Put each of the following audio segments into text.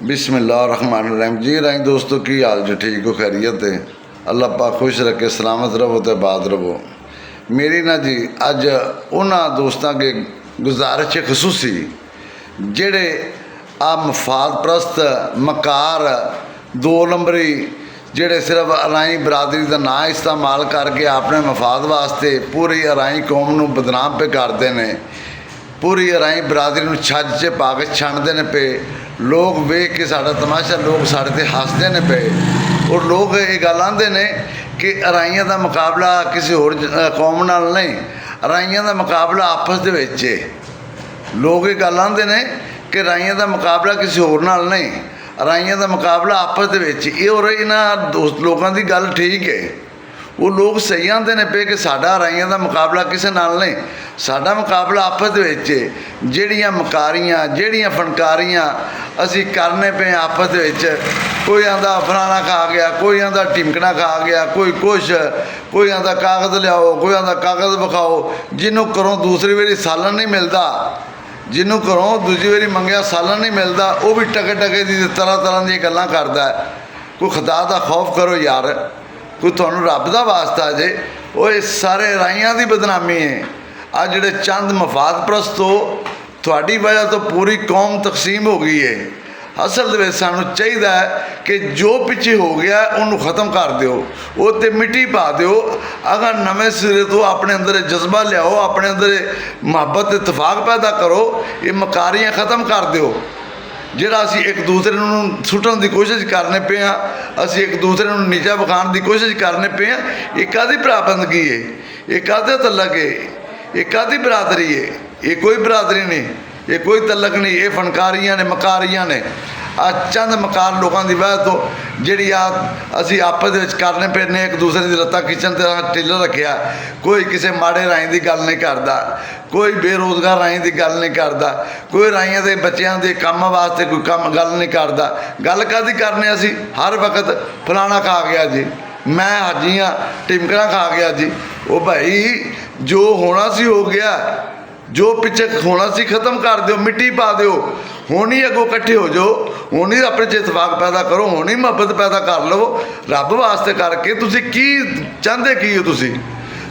बिस्मिल्लाहिर्रहमानिर्रहीम जी राई दोस्तों की हाल जो ठीक हो खैरियत है अल्लाह पाक खुश रखे सलामत रहो तो आबाद रहो। मेरी ना जी अज उन्होंने दोस्तों के गुजारिश खसूसी जेड़े आ मफाद प्रस्त मकार दो नंबरी जेड़े सिर्फ अराई बरादरी का ना इस्तेमाल करके अपने मफाद वास्ते पूरी अराई कौम को बदनाम पे करते हैं। पूरी अराई बरादरी में छज च पा के छंडते हैं पे लोग वेख के साड़ा तमाशा लोग साढ़े ते हसते हैं पे और लोग ये गल आते हैं कि अराइयां का मुकाबला किसी होर कौम नाल नहीं, अराइयां का मुकाबला आपस दे विच है। लोग ये गल आते हैं कि अराइयां का मुकाबला किसी होर नाल नहीं, अराइयां का मुकाबला आपस दे विच ये और इन्हां दोस्त लोगों की गल ठीक है। वो लोग सही आते हैं पे कि साडा अराइयां का मुकाबला किसी नाल नहीं, साडा मुकाबला आपस दे विच है। जिहड़ियां मकारियां जिहड़ियां फनकारियां असी करने पे आपस दे विच, कोई आंदा फलाना खा गया, कोई आंदा टिमकना खा गया, कोई कुछ, कोई आंदा कागज़ लियाओ, कोई आंदा कागज़ विखाओ। जिन्हों घरों दूसरी बारी सालन नहीं मिलता, जिन्हों घरों दूसरी बारी मंगया सालन नहीं मिलता, वो भी टके टके दी तरह तरह दी गल्लां करदा है। कोई खुदा दा खौफ करो यार, कोई तुहानू रब दा वास्ता जे। वो सारे राइयां दी बदनामी है। आ जिहड़े चंद मफाद प्रस्त हो तुहाडी वजह तो पूरी कौम तकसीम हो गई है। असल दे विच सानू चाहिदा है कि जो पिछे हो गया उन्होंने ख़त्म कर दो, वो ते मिट्टी पा दो। अगर नवे सिरे तो अपने अंदर जज्बा लियाओ, अपने अंदर मुहब्बत इतफाक पैदा करो, ये मकारियां ख़त्म कर दो। जिहड़ा असी एक दूसरे नूं सुटन की कोशिश करने पे हाँ, असी एक दूसरे नूं नीचा विखाण की कोशिश करने पे हाँ, ये कादी बराबंदगी है, ये कादे तलक है, ये कादी बरादरी है? ये कोई बरादरी नहीं, ये कोई तलक नहीं, ये फनकारियां ने मकारियां ने। आ चंद मकार लोगों की वजह तो जी असी आपस में करने पे ने एक दूसरे की लत्तां खिंचण ते टिल्ल रखिया। कोई किसी माड़े राई की गल नहीं करता, कोई बेरोज़गार राई की गल नहीं करता, कोई राइयां के बच्चों के काम वास्ते कोई काम गल नहीं करता। गल कादी करने असी हर वक्त फलाना खा गया जी, मैं हाजी हाँ, टिमकना खा गया जी। वो भाई जो होना सी हो गया, जो पिछे होना सी खत्म कर दो, मिट्टी पा दो। हुण ही अगों इकट्ठे हो जाओ, हुण ही अपने च इतफाक पैदा करो, हुण ही मुहब्बत पैदा कर लो रब वास्ते करके। तुसी की चाहते की हो?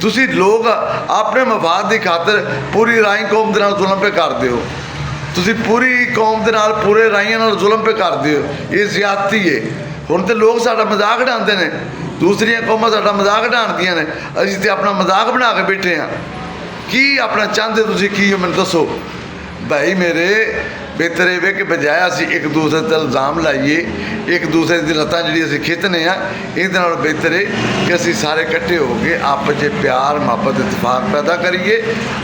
तुसी लोग अपने मफाद की खातर पूरी राई कौम के नाल जुल्म पे करते हो। तुसी पूरी कौम के नाल पूरे राइयां नाल जुल्म पे करते हो, ये ज्यादती है। हुण तो लोग साडा मजाक उड़ाते हैं, दूसरिया कौमां साडा मजाक उड़ाउंदियां ने, असीं ते अपना मजाक बना के बैठे हाँ। की अपना चाहते तुसी की हो मैनूं दसो भाई मेरे। बेहतर ये कि बजाय असी एक दूसरे पर इल्ज़ाम लाइए, एक दूसरे की लत्तां जी असी खिंचने हाँ, ये बेहतर है कि असी सारे इकट्ठे हो गए आपस में प्यार मुहब्बत इतफाक पैदा करिए।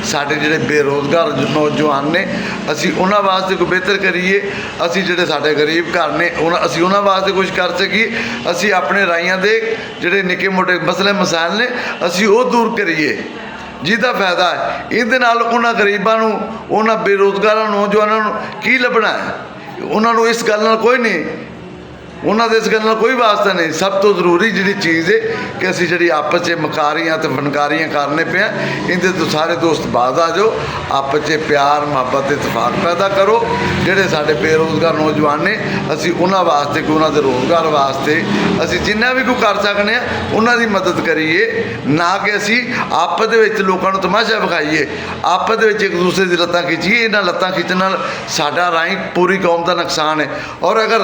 साढ़े जोड़े बेरोज़गार नौजवान ने असी उन्होंने वास्ते कोई बेहतर करिए, असी जोड़े साढ़े गरीब घर ने असी उन्होंने वास्ते कुछ कर सकीए। असी अपने राइयां दे जोड़े निके मोटे मसले मसाइल ने असी वो दूर करिए जिसका फायदा है। ये उन्होंने गरीबों उन्होंने बेरोज़गार नौजवानों की लभना है? उन्होंने इस गल कोई नहीं, उन्होंने इस गल कोई वास्ता नहीं। सब तो जरूरी जी चीज़ है कि असी जी आपस में मकारियां तो फनकारियां करने पे हैं, इनके तो सारे दोस्त बाद आ जाओ, आपस में प्यार मुहब्बत इतफाक पैदा करो। जोड़े साढ़े बेरोज़गार नौजवान ने असी उन्होंने वास्ते कोई उन्होंने रोज़गार वास्ते असी जिन्ना भी कोई कर सकते हैं उन्होंने मदद करिए, ना कि असी आपस में लोगों को तमाशा विखाइए, आपस में एक दूसरे की लत्तां खिंचीए। इन्होंने लत्तां खिंचण नाल साडा राई पूरी कौम का नुकसान है। और अगर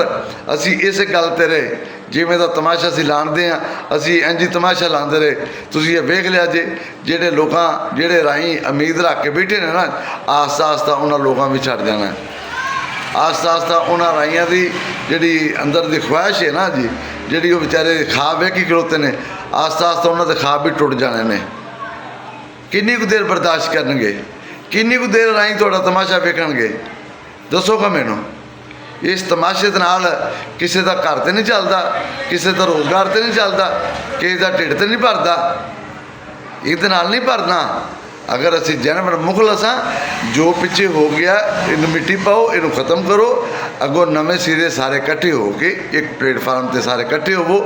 असी इस गल ते रहे जिमें का तमाशा असी लाते हैं, असी इंज ही तमाशा लाते रहे, तुसीं ये वेख लिया जे जेडे लोग जेडे राई उम्मीद रख के बैठे ने ना, आस्ता आस्ता उन्होंने लोगों भी छड़ जाना। आस्ता आस्ता उन्होंने राइयां की जी अंदर की ख्वाहिश है ना जी, जी वो बेचारे खाब वेखी खड़ोते हैं, आस्ता आस्ता उन्होंने खाब भी टुट जाने ने। किन्नी कु देर बर्दाश्त करनगे, किन्नी कु देर राई तुहाडा तमाशा वेखणगे? दसोगा मैनू। इस तमाशे के नाल किसी का घर तो नहीं चलता, किसी का रोज़गार तो नहीं चलता, किसी का ढिड तो नहीं भरता, ये नहीं भरना। अगर असी जनवर मुखलस हाँ, जो पिछे हो गया इन मिट्टी पाओ, इनू ख़त्म करो। अगों नवे सिरे सारे इकट्ठे हो के एक प्लेटफार्म पर सारे इकट्ठे होवो।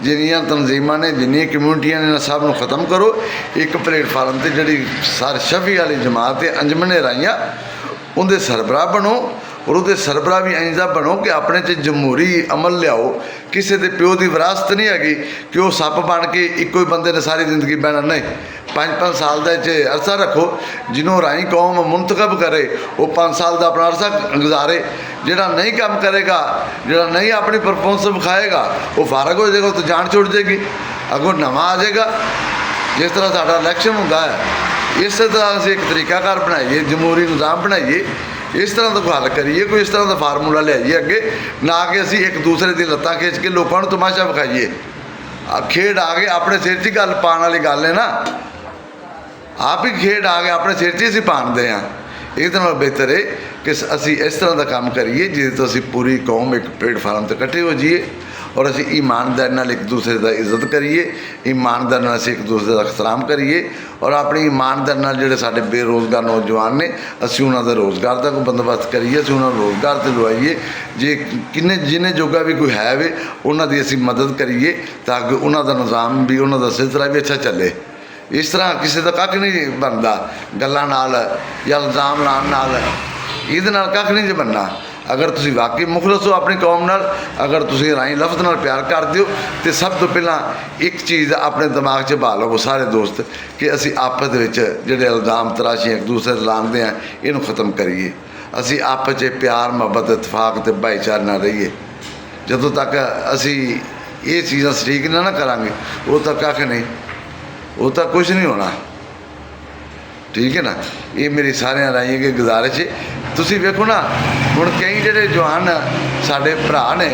जिन्नियां तनजीमां ने जिन्नियां कम्यूनिटियां ने सब नू ख़त्म करो। एक प्लेटफार्म पर जी सारी शफी वाली जमात है अंजमने राइयां, उनके सरबराह बनो, ਔਰ ਉਹਦੇ ਸਰਬਰਾਹ ਵੀ ਇੰਝ ਦਾ ਬਣੋ ਕਿ ਆਪਣੇ 'ਚ ਜਮਹੂਰੀ ਅਮਲ ਲਿਆਓ। ਕਿਸੇ ਦੇ ਪਿਓ ਦੀ ਵਿਰਾਸਤ ਨਹੀਂ ਹੈਗੀ ਕਿ ਉਹ ਸੱਪ ਬਣ ਕੇ ਇੱਕੋ ਹੀ ਬੰਦੇ ਨੇ ਸਾਰੀ ਜ਼ਿੰਦਗੀ ਬਹਿਣਾ। ਨਹੀਂ, 5-5 ਸਾਲ ਦਾ 'ਚ ਅਰਸਾ ਰੱਖੋ। ਜਿਹਨੂੰ ਰਾਈ ਕੌਮ ਮੁੰਤਖਬ ਕਰੇ ਉਹ 5 ਸਾਲ ਦਾ ਆਪਣਾ ਅਰਸਾ ਗੁਜ਼ਾਰੇ। ਜਿਹੜਾ ਨਹੀਂ ਕੰਮ ਕਰੇਗਾ, ਜਿਹੜਾ ਨਹੀਂ ਆਪਣੀ ਪਰਫੋਰਮੈਂਸ ਵਿਖਾਏਗਾ, ਉਹ ਫਾਰਗ ਹੋ ਜਾਏਗਾ, ਉਹ ਤੋਂ ਜਾਨ ਛੁੱਟ ਜਾਏਗੀ, ਅੱਗੋਂ ਨਵਾਂ ਆ ਜਾਏਗਾ। ਜਿਸ ਤਰ੍ਹਾਂ ਸਾਡਾ ਇਲੈਕਸ਼ਨ ਹੁੰਦਾ ਹੈ, ਇਸੇ ਤਰ੍ਹਾਂ ਅਸੀਂ ਇੱਕ ਤਰੀਕਾਕਾਰ ਬਣਾਈਏ, ਜਮਹੂਰੀ ਨਿਜ਼ਾਮ ਬਣਾਈਏ, ਇਸ ਤਰ੍ਹਾਂ ਦਾ ਹੱਲ ਕਰੀਏ, ਕੋਈ ਇਸ ਤਰ੍ਹਾਂ ਦਾ ਫਾਰਮੂਲਾ ਲਿਆਈਏ ਅੱਗੇ, ਨਾ ਕਿ ਅਸੀਂ ਇੱਕ ਦੂਸਰੇ ਦੀ ਲੱਤਾਂ ਖਿੱਚ ਕੇ ਲੋਕਾਂ ਨੂੰ ਤਮਾਸ਼ਾ ਵਿਖਾਈਏ। ਖੇਡ ਆ ਕੇ ਆਪਣੇ ਸਿਰ 'ਚ ਹੀ ਗੱਲ ਪਾਉਣ ਵਾਲੀ ਗੱਲ ਹੈ ਨਾ, ਆਪ ਹੀ ਖੇਡ ਆ ਕੇ ਆਪਣੇ ਸਿਰ 'ਚ ਹੀ ਅਸੀਂ ਪਾਉਂਦੇ ਹਾਂ। ਇਹਦੇ ਨਾਲ ਬਿਹਤਰ ਹੈ ਕਿ ਅਸੀਂ ਇਸ ਤਰ੍ਹਾਂ ਦਾ ਕੰਮ ਕਰੀਏ ਜਿਹਦੇ ਤੋਂ ਅਸੀਂ ਪੂਰੀ ਕੌਮ ਇੱਕ ਪਲੇਟਫਾਰਮ 'ਤੇ ਇਕੱਠੇ ਹੋ ਜਾਈਏ ਔਰ ਅਸੀਂ ਇਮਾਨਦਾਰੀ ਨਾਲ ਇੱਕ ਦੂਸਰੇ ਦਾ ਇੱਜ਼ਤ ਕਰੀਏ, ਇਮਾਨਦਾਰੀ ਨਾਲ ਅਸੀਂ ਇੱਕ ਦੂਸਰੇ ਦਾ ਇਖਤਰਾਮ ਕਰੀਏ ਔਰ ਆਪਣੀ ਇਮਾਨਦਾਰੀ ਨਾਲ ਜਿਹੜੇ ਸਾਡੇ ਬੇਰੁਜ਼ਗਾਰ ਨੌਜਵਾਨ ਨੇ ਅਸੀਂ ਉਹਨਾਂ ਦਾ ਰੋਜ਼ਗਾਰ ਦਾ ਕੋਈ ਬੰਦੋਬਸਤ ਕਰੀਏ, ਅਸੀਂ ਉਹਨਾਂ ਨੂੰ ਰੋਜ਼ਗਾਰ 'ਤੇ ਲਵਾਈਏ। ਜੇ ਜਿਹਨੇ ਜੋਗਾ ਵੀ ਕੋਈ ਹੈ ਵੇ ਉਹਨਾਂ ਦੀ ਅਸੀਂ ਮਦਦ ਕਰੀਏ ਤਾਂ ਕਿ ਉਹਨਾਂ ਦਾ ਨਿਜ਼ਾਮ ਵੀ, ਉਹਨਾਂ ਦਾ ਸਿਲਸਿਲਾ ਵੀ ਅੱਛਾ ਚੱਲੇ। ਇਸ ਤਰ੍ਹਾਂ ਕਿਸੇ ਦਾ ਕੱਖ ਨਹੀਂ ਬਣਦਾ ਗੱਲਾਂ ਨਾਲ ਜਾਂ ਇਲਜ਼ਾਮ ਲਾਉਣ ਨਾਲ, ਇਹਦੇ ਨਾਲ ਕੱਖ ਨਹੀਂ ਜੇ ਬਣਨਾ। ਅਗਰ ਤੁਸੀਂ ਵਾਕਈ ਮੁਖਲਸ ਹੋ ਆਪਣੀ ਕੌਮ ਨਾਲ, ਅਗਰ ਤੁਸੀਂ ਰਾਈ ਲਫ਼ਜ਼ ਨਾਲ ਪਿਆਰ ਕਰਦੇ ਹੋ, ਤਾਂ ਸਭ ਤੋਂ ਪਹਿਲਾਂ ਇੱਕ ਚੀਜ਼ ਆਪਣੇ ਦਿਮਾਗ 'ਚ ਪਾ ਲਓ ਸਾਰੇ ਦੋਸਤ ਕਿ ਅਸੀਂ ਆਪਸ ਦੇ ਵਿੱਚ ਜਿਹੜੇ ਇਲਜ਼ਾਮ ਤਰਾਸ਼ੀਆਂ ਇੱਕ ਦੂਸਰੇ 'ਤੇ ਲਾਉਂਦੇ ਹਾਂ, ਇਹਨੂੰ ਖ਼ਤਮ ਕਰੀਏ। ਅਸੀਂ ਆਪਸ 'ਚ ਪਿਆਰ, ਮੁਹੱਬਤ, ਇਤਫਾਕ ਅਤੇ ਭਾਈਚਾਰੇ ਨਾਲ ਰਹੀਏ। ਜਦੋਂ ਤੱਕ ਅਸੀਂ ਇਹ ਚੀਜ਼ਾਂ ਸ਼ਰੀਕ ਨਾ ਕਰਾਂਗੇ ਉਦੋਂ ਤੱਕ ਕੱਖ ਨਹੀਂ, ਉਹ ਤਾਂ ਕੁਛ ਨਹੀਂ ਹੋਣਾ। ਠੀਕ ਹੈ ਨਾ। ਇਹ ਮੇਰੀ ਸਾਰਿਆਂ ਰਾਹੀਂ ਕਿ ਗੁਜ਼ਾਰਿਸ਼ ਹੈ। ਤੁਸੀਂ ਵੇਖੋ ਨਾ, ਹੁਣ ਕਈ ਜਿਹੜੇ ਜਵਾਨ ਸਾਡੇ ਭਰਾ ਨੇ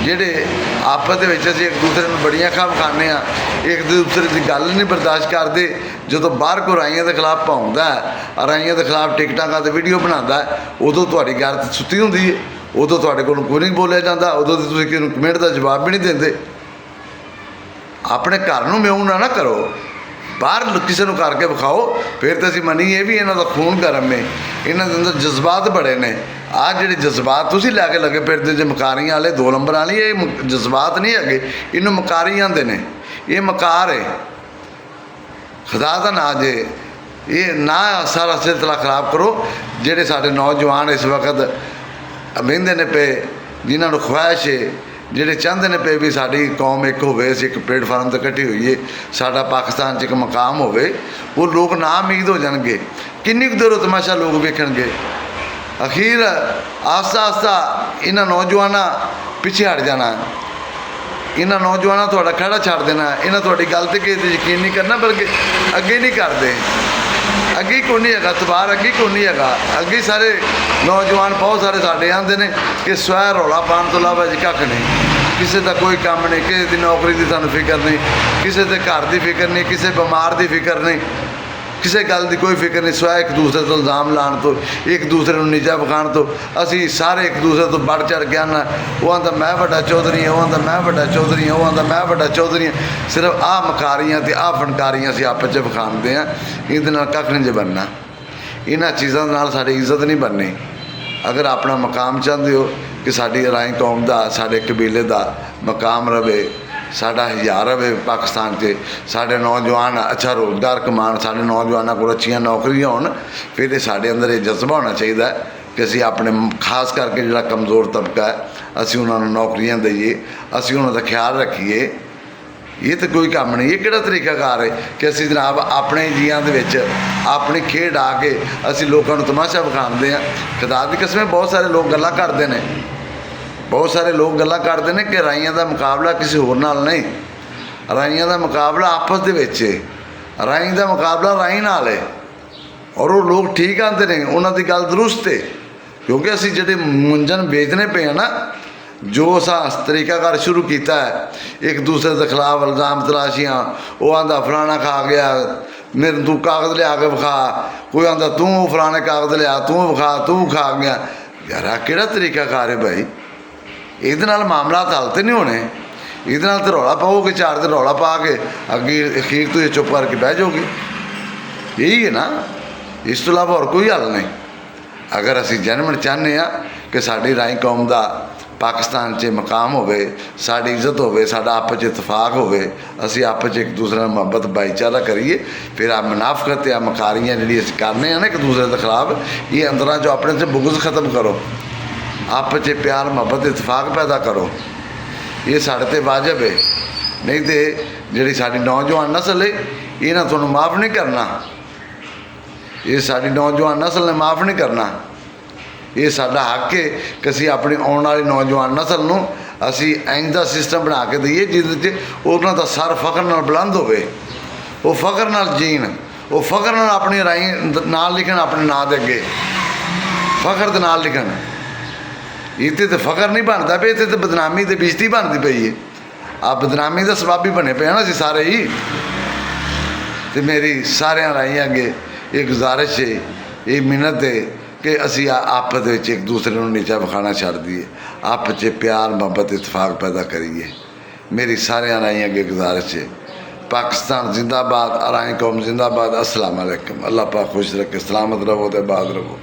ਜਿਹੜੇ ਆਪਸ ਦੇ ਵਿੱਚ ਅਸੀਂ ਇੱਕ ਦੂਸਰੇ ਨੂੰ ਬੜੀਆਂ ਅੱਖਾਂ ਵਿਖਾਉਂਦੇ ਹਾਂ, ਇੱਕ ਦੂਸਰੇ ਦੀ ਗੱਲ ਨਹੀਂ ਬਰਦਾਸ਼ਤ ਕਰਦੇ। ਜਦੋਂ ਬਾਹਰ ਕੋਈ ਰਾਈਆਂ ਦੇ ਖਿਲਾਫ ਭੌਂਕਦਾ ਹੈ, ਰਾਈਆਂ ਦੇ ਖਿਲਾਫ ਟਿਕਟਾਂ ਤੇ ਵੀਡੀਓ ਬਣਾਉਂਦਾ, ਉਦੋਂ ਤੁਹਾਡੀ ਗੱਲ ਸੁੱਤੀ ਹੁੰਦੀ ਹੈ, ਉਦੋਂ ਤੁਹਾਡੇ ਕੋਲ ਕੋਈ ਨਹੀਂ ਬੋਲਿਆ ਜਾਂਦਾ, ਉਦੋਂ ਤੁਸੀਂ ਕਿਸੇ ਨੂੰ ਕਮੈਂਟ ਦਾ ਜਵਾਬ ਵੀ ਨਹੀਂ ਦਿੰਦੇ। ਆਪਣੇ ਘਰ ਨੂੰ ਮਿਊਂ ਨਾ ਕਰੋ, ਬਾਹਰ ਕਿਸੇ ਨੂੰ ਕਰਕੇ ਵਿਖਾਓ, ਫਿਰ ਤਾਂ ਅਸੀਂ ਮੰਨੀਏ ਵੀ ਇਹਨਾਂ ਦਾ ਖੂਨ ਗਰਮ ਹੈ, ਇਹਨਾਂ ਦੇ ਅੰਦਰ ਜਜ਼ਬਾਤ ਬੜੇ ਨੇ। ਆਹ ਜਿਹੜੇ ਜਜ਼ਬਾਤ ਤੁਸੀਂ ਲੈ ਕੇ ਲੱਗੇ ਫਿਰਦੇ ਜੇ ਮਕਾਰੀਆਂ ਵਾਲੇ 2 ਨੰਬਰ ਵਾਲੀ, ਇਹ ਜਜ਼ਬਾਤ ਨਹੀਂ ਹੈਗੇ, ਇਹਨੂੰ ਮਕਾਰੀ ਆਂਦੇ ਨੇ। ਇਹ ਮਕਾਰ ਹੈ, ਖੁਦਾ ਦਾ ਨਾਂ ਜੇ। ਇਹ ਨਾ ਸਾਰਾ ਸਿਲਸਿਲਾ ਖਰਾਬ ਕਰੋ। ਜਿਹੜੇ ਸਾਡੇ ਨੌਜਵਾਨ ਇਸ ਵਕਤ ਵਹਿੰਦੇ ਨੇ ਪਏ, ਜਿਨ੍ਹਾਂ ਨੂੰ ਖਵਾਇਸ਼ ਹੈ, ਜਿਹੜੇ ਚਾਹੁੰਦੇ ਨੇ ਪਏ ਵੀ ਸਾਡੀ ਕੌਮ ਇੱਕ ਹੋਵੇ, ਅਸੀਂ ਇੱਕ ਪਲੇਟਫਾਰਮ 'ਤੇ ਇਕੱਠੀ ਹੋਈਏ, ਸਾਡਾ ਪਾਕਿਸਤਾਨ 'ਚ ਇੱਕ ਮਕਾਮ ਹੋਵੇ, ਉਹ ਲੋਕ ਨਾ ਉਮੀਦ ਹੋ ਜਾਣਗੇ। ਕਿੰਨੀ ਕੁ ਦੇਰ ਤਮਾਸ਼ਾ ਲੋਕ ਵੇਖਣਗੇ। ਅਖੀਰ ਆਸਤਾ ਆਸਤਾ ਇਹਨਾਂ ਨੌਜਵਾਨਾਂ ਪਿੱਛੇ ਹਟ ਜਾਣਾ, ਇਹਨਾਂ ਨੌਜਵਾਨਾਂ ਤੁਹਾਡਾ ਖਹਿੜਾ ਛੱਡ ਦੇਣਾ, ਇਹਨਾਂ ਤੁਹਾਡੀ ਗੱਲ 'ਤੇ ਕਿਸੇ 'ਤੇ ਯਕੀਨ ਨਹੀਂ ਕਰਨਾ, ਬਲਕਿ ਅੱਗੇ ਨਹੀਂ ਕਰਦੇ। ਅੱਗੇ ਕੋਈ ਨਹੀਂ ਹੈਗਾ ਤਬਾਰ, ਅੱਗੇ ਕੋਈ ਨਹੀਂ ਹੈਗਾ। ਅੱਗੇ ਸਾਰੇ ਨੌਜਵਾਨ ਬਹੁਤ ਸਾਰੇ ਸਾਡੇ ਆਉਂਦੇ ਨੇ ਕਿ ਸਵੈ ਰੌਲਾ ਪਾਉਣ ਤੋਂ ਇਲਾਵਾ ਜੀ ਕੱਖ ਨਹੀਂ, ਕਿਸੇ ਦਾ ਕੋਈ ਕੰਮ ਨਹੀਂ, ਕਿਸੇ ਦੀ ਨੌਕਰੀ ਦੀ ਸਾਨੂੰ ਫਿਕਰ ਨਹੀਂ, ਕਿਸੇ ਦੇ ਘਰ ਦੀ ਫਿਕਰ ਨਹੀਂ, ਕਿਸੇ ਬਿਮਾਰ ਦੀ ਫਿਕਰ ਨਹੀਂ, ਕਿਸੇ ਗੱਲ ਦੀ ਕੋਈ ਫਿਕਰ ਨਹੀਂ, ਸਵੈ ਇੱਕ ਦੂਸਰੇ ਤੋਂ ਇਲਜ਼ਾਮ ਲਾਉਣ ਤੋਂ, ਇੱਕ ਦੂਸਰੇ ਨੂੰ ਨੀਚਾ ਵਿਖਾਉਣ ਤੋਂ। ਅਸੀਂ ਸਾਰੇ ਇੱਕ ਦੂਸਰੇ ਤੋਂ ਵੱਧ ਚੜ੍ਹ ਕੇ ਆਉਣਾ, ਉਹ ਆਂਦਾ ਮੈਂ ਵੱਡਾ ਚੌਧਰੀ ਹਾਂ, ਉਹ ਆਂਦਾ ਮੈਂ ਵੱਡਾ ਚੌਧਰੀ ਹਾਂ, ਉਹ ਆਂਦਾ ਮੈਂ ਵੱਡਾ ਚੌਧਰੀ ਹਾਂ। ਸਿਰਫ ਆਹ ਮਕਾਰੀਆਂ ਅਤੇ ਆਹ ਫਨਕਾਰੀਆਂ ਅਸੀਂ ਆਪਸ 'ਚ ਵਿਖਾਉਂਦੇ ਹਾਂ, ਇਹਦੇ ਨਾਲ ਕੱਖ ਨਹੀਂ ਜੇ ਬਣਨਾ। ਇਹਨਾਂ ਚੀਜ਼ਾਂ ਨਾਲ ਸਾਡੀ ਇੱਜ਼ਤ ਨਹੀਂ ਬਣਨੀ। ਅਗਰ ਆਪਣਾ ਮਕਾਮ ਚਾਹੁੰਦੇ ਹੋ ਕਿ ਸਾਡੀ ਰਾਈ ਕੌਮ ਦਾ, ਸਾਡੇ ਕਬੀਲੇ ਦਾ ਮਕਾਮ ਰਵੇ, ਸਾਡਾ ਹਜ਼ਾਰ ਰਵੇ ਪਾਕਿਸਤਾਨ 'ਚ, ਸਾਡੇ ਨੌਜਵਾਨ ਅੱਛਾ ਰੋਜ਼ਗਾਰ ਕਮਾਉਣ, ਸਾਡੇ ਨੌਜਵਾਨਾਂ ਕੋਲ ਅੱਛੀਆਂ ਨੌਕਰੀਆਂ ਹੋਣ, ਫਿਰ ਇਹ ਸਾਡੇ ਅੰਦਰ ਇਹ ਜਜ਼ਬਾ ਹੋਣਾ ਚਾਹੀਦਾ ਕਿ ਅਸੀਂ ਆਪਣੇ ਖਾਸ ਕਰਕੇ ਜਿਹੜਾ ਕਮਜ਼ੋਰ ਤਬਕਾ ਹੈ ਅਸੀਂ ਉਹਨਾਂ ਨੂੰ ਨੌਕਰੀਆਂ ਦਈਏ, ਅਸੀਂ ਉਹਨਾਂ ਦਾ ਖਿਆਲ ਰੱਖੀਏ। ਇਹ ਤਾਂ ਕੋਈ ਕੰਮ ਨਹੀਂ। ਇਹ ਕਿਹੜਾ ਤਰੀਕਾਕਾਰ ਹੈ ਕਿ ਅਸੀਂ ਜਨਾਬ ਆਪਣੇ ਜੀਆਂ ਦੇ ਵਿੱਚ ਆਪਣੀ ਖੇਡ ਆ ਕੇ ਅਸੀਂ ਲੋਕਾਂ ਨੂੰ ਤਮਾਸ਼ਾ ਵਿਖਾਉਂਦੇ ਹਾਂ। ਖੁਦਾ ਦੀ ਕਸਮ, ਬਹੁਤ ਸਾਰੇ ਲੋਕ ਗੱਲਾਂ ਕਰਦੇ ਨੇ, ਬਹੁਤ ਸਾਰੇ ਲੋਕ ਗੱਲਾਂ ਕਰਦੇ ਨੇ ਕਿ ਰਾਈਆਂ ਦਾ ਮੁਕਾਬਲਾ ਕਿਸੇ ਹੋਰ ਨਾਲ ਨਹੀਂ, ਰਾਈਆਂ ਦਾ ਮੁਕਾਬਲਾ ਆਪਸ ਦੇ ਵਿੱਚ ਹੈ। ਰਾਈ ਦਾ ਮੁਕਾਬਲਾ ਰਾਈ ਨਾਲ ਹੈ ਔਰ ਉਹ ਲੋਕ ਠੀਕ ਆਉਂਦੇ ਨੇ, ਉਹਨਾਂ ਦੀ ਗੱਲ ਦਰੁਸਤ ਹੈ। ਕਿਉਂਕਿ ਅਸੀਂ ਜਿਹੜੇ ਮੁੰਜਨ ਵੇਚਣੇ ਪਏ ਆ ਨਾ, ਜੋ ਅਸਾਂ ਤਰੀਕਾਕਾਰ ਸ਼ੁਰੂ ਕੀਤਾ ਹੈ, ਇੱਕ ਦੂਸਰੇ ਦੇ ਖਿਲਾਫ ਇਲਜ਼ਾਮ ਤਲਾਸ਼ੀਆਂ, ਉਹ ਆਂਦਾ ਫਲਾਣਾ ਖਾ ਗਿਆ, ਮੇਰੇ ਤੂੰ ਕਾਗਜ਼ ਲਿਆ ਕੇ ਵਿਖਾ, ਕੋਈ ਆਂਦਾ ਤੂੰ ਫਲਾਣੇ ਕਾਗਜ਼ ਲਿਆ, ਤੂੰ ਵਿਖਾ, ਤੂੰ ਖਾ ਗਿਆ। ਯਾਰ ਆਹ ਕਿਹੜਾ ਤਰੀਕਾਕਾਰ ਹੈ ਭਾਈ? ਇਹਦੇ ਨਾਲ ਮਾਮਲਾਤ ਹੱਲ ਤਾਂ ਨਹੀਂ ਹੋਣੇ। ਇਹਦੇ ਨਾਲ ਤਾਂ ਰੌਲਾ ਪਾਓਗੇ, 4 ਦਿਨ ਰੌਲਾ ਪਾ ਕੇ ਅੱਗੇ ਅਖੀਰ ਤੋਂ ਇਹ ਚੁੱਪ ਕਰਕੇ ਬਹਿ ਜਾਓਗੇ। ਇਹੀ ਹੈ ਨਾ, ਇਸ ਤੋਂ ਇਲਾਵਾ ਹੋਰ ਕੋਈ ਹੱਲ ਨਹੀਂ। ਅਗਰ ਅਸੀਂ ਜਨਮਨ ਚਾਹੁੰਦੇ ਹਾਂ ਕਿ ਸਾਡੀ ਰਾਈ ਕੌਮ ਦਾ ਪਾਕਿਸਤਾਨ 'ਚ ਮਕਾਮ ਹੋਵੇ, ਸਾਡੀ ਇੱਜ਼ਤ ਹੋਵੇ, ਸਾਡਾ ਆਪਸ 'ਚ ਇਤਫਾਕ ਹੋਵੇ, ਅਸੀਂ ਆਪਸ 'ਚ ਇੱਕ ਦੂਸਰੇ ਨਾਲ ਮੁਹੱਬਤ ਭਾਈਚਾਰਾ ਕਰੀਏ, ਫਿਰ ਆ ਮੁਨਾਫਕਤ ਜਾਂ ਮਕਾਰੀਆਂ ਜਿਹੜੀ ਅਸੀਂ ਕਰਨੇ ਆ ਨਾ ਇੱਕ ਦੂਸਰੇ ਦੇ ਖਿਲਾਫ, ਇਹ ਅੰਦਰਾਂ 'ਚੋਂ ਆਪਣੇ 'ਚ ਬੁਗਜ਼ ਖਤਮ ਕਰੋ। आपस च प्यार मुहब्बत इतफाक पैदा करो। ये साढ़े ते वाजिब है, नहीं तो जी साड़ी नौजवान नस्ल है इन्हें तुहानू माफ़ नहीं करना। ये साड़ी नौजवान नस्ल ने माफ़ नहीं करना। ये साडा हक है कि असीं अपनी आने वाली नौजवान नस्ल नूं असीं इंज दा सिस्टम बना के दईए जिहदे च उन्हां दा सर फखर नाल बुलंद होवे, वो फखर नाल जीण, वो फखर नाल अपनी राई नाल लिखण, अपने नां दे अगे फखर दे नाल लिखण। इत्थे तो फखर नहीं बनता पे, इत्थे तो बदनामी ते बेइज्जती बनती पई है। आप बदनामी का सबब ही बने पे ना असीं सारे ही। तो मेरी सारे राई अगे ये गुजारिश है, ये मिन्नत है कि असी आपस में एक दूसरे को नीचा विखाना छड़ दीए, आपस च प्यार मुहब्बत इतफाक पैदा करिए। मेरी सारे राई अगे गुजारिश है। पाकिस्तान जिंदाबाद, अराई कौम जिंदाबाद। अस्सलाम वालेकुम। अल्लाह पाक खुश रखे, सलामत रहो तो आबाद रहो।